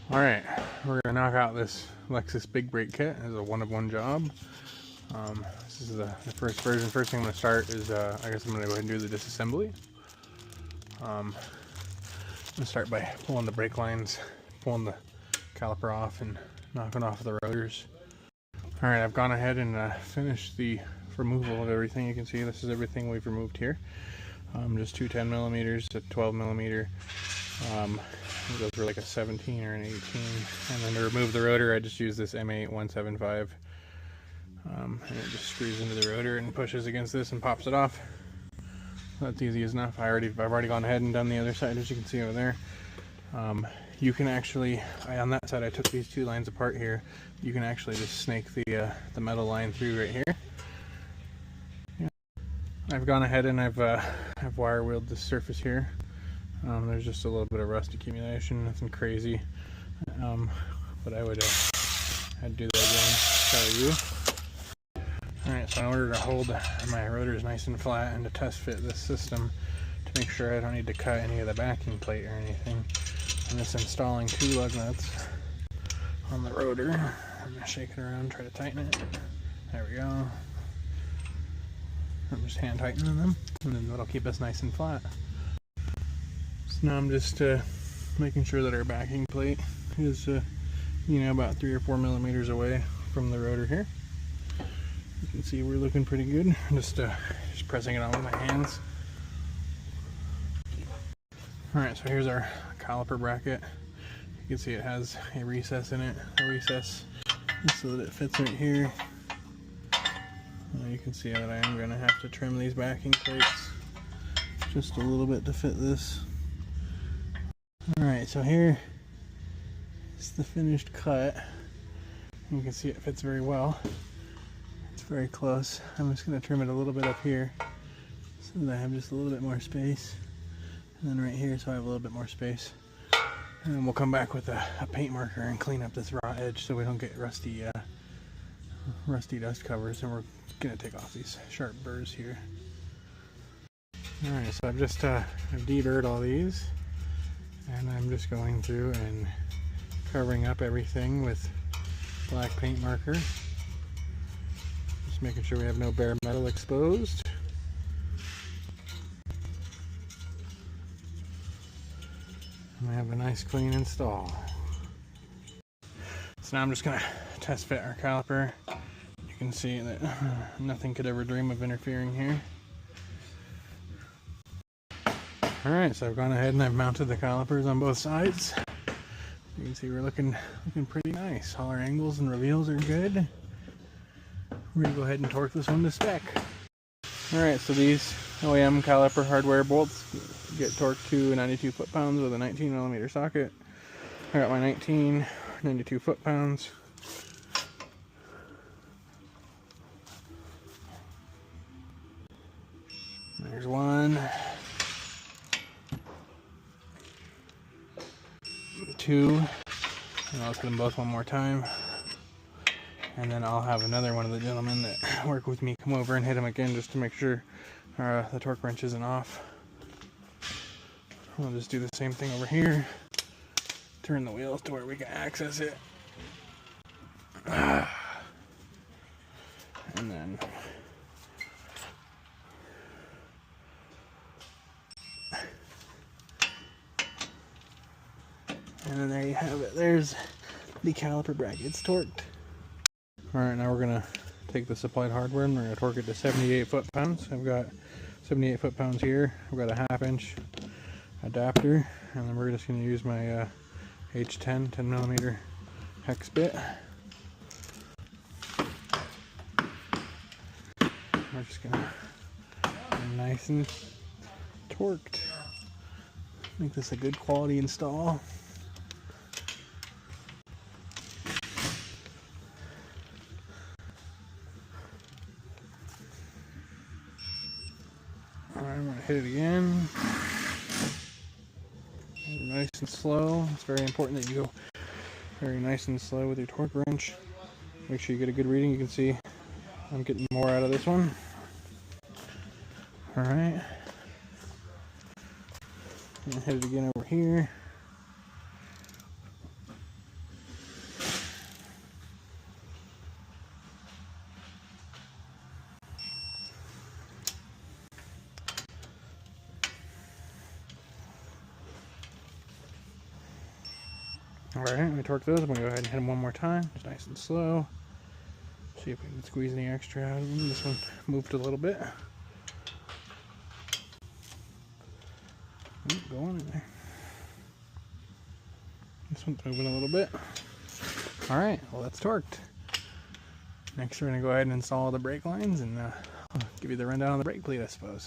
Alright, we're going to knock out this Lexus big brake kit as a one-of-one job. This is the first version. First thing I'm going to start is, I guess I'm going to go ahead and do the disassembly. I'm going to start by pulling the brake lines, pulling the caliper off and knocking off the rotors. Alright, I've gone ahead and finished the removal of everything. You can see this is everything we've removed here. Just two 10mm, a 12mm. Those were like a 17 or an 18. And then to remove the rotor, I just use this M8-175. And it just screws into the rotor and pushes against this and pops it off. That's easy enough. I've already gone ahead and done the other side, as you can see over there. You can actually, on that side, I took these two lines apart here. You can actually just snake the metal line through right here. Yeah. I've gone ahead and I've wire wheeled this surface here. There's just a little bit of rust accumulation, nothing crazy. But I would I'd do that again, show you. Alright, so in order to hold my rotors nice and flat and to test fit this system, to make sure I don't need to cut any of the backing plate or anything, I'm just installing two lug nuts on the rotor. I'm going to shake it around, try to tighten it. There we go. I'm just hand tightening them, and then that'll keep us nice and flat. So now I'm just making sure that our backing plate is, about 3 or 4mm away from the rotor here. You can see we're looking pretty good. I'm just pressing it on with my hands. Alright, so here's our caliper bracket. You can see it has a recess in it, so that it fits right here. You can see that I am going to have to trim these backing plates just a little bit to fit this. Alright, so here is the finished cut. You can see it fits very well. It's very close. I'm just going to trim it a little bit up here so that I have just a little bit more space. And then right here so I have a little bit more space. And then we'll come back with a paint marker and clean up this raw edge so we don't get rusty dust covers. And we're going to take off these sharp burrs here. Alright, so I've just I've deburred all these. And I'm just going through and covering up everything with black paint marker. Just making sure we have no bare metal exposed. And we have a nice clean install. So now I'm just going to test fit our caliper. You can see that nothing could ever dream of interfering here. Alright, so I've gone ahead and I've mounted the calipers on both sides. You can see we're looking pretty nice. All our angles and reveals are good. We're going to go ahead and torque this one to spec. Alright, so these OEM caliper hardware bolts get torqued to 92 foot-pounds with a 19mm socket. I got my 92 foot-pounds. There's one. 2, and I'll put them both one more time, and then I'll have another one of the gentlemen that work with me come over and hit them again just to make sure the torque wrench isn't off. We'll just do the same thing over here, turn the wheels to where we can access it, and then there you have it. There's the caliper brackets torqued. Alright, now we're going to take the supplied hardware and we're going to torque it to 78 foot-pounds. I've got 78 foot-pounds here. I've got a 1/2 inch adapter, and then we're just going to use my H10 10mm hex bit. We're just going to get it nice and torqued. Make this a good quality install. Alright, I'm going to hit it again. Nice and slow. It's very important that you go very nice and slow with your torque wrench. Make sure you get a good reading. You can see I'm getting more out of this one. Alright. Hit it again over here. Alright, we torque those. I'm going to go ahead and hit them one more time. Just nice and slow. See if we can squeeze any extra out of them. This one moved a little bit. Go on in there. This one's moving a little bit. Alright, well that's torqued. Next we're going to go ahead and install the brake lines, and I'll give you the rundown on the brake pleat, I suppose.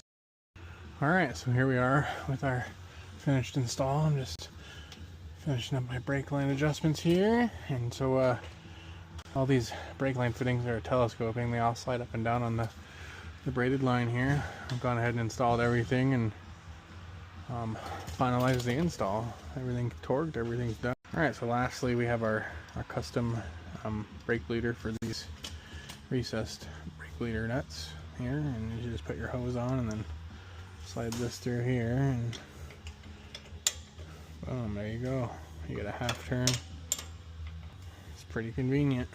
Alright, so here we are with our finished install. I'm just finishing up my brake line adjustments here, and so all these brake line fittings are telescoping. They all slide up and down on the braided line here. I've gone ahead and installed everything and finalized the install. Everything torqued, everything's done. Alright, so lastly we have our custom brake bleeder for these recessed brake bleeder nuts here, and you just put your hose on and then slide this through here, and boom, there you go. You get a half turn. It's pretty convenient.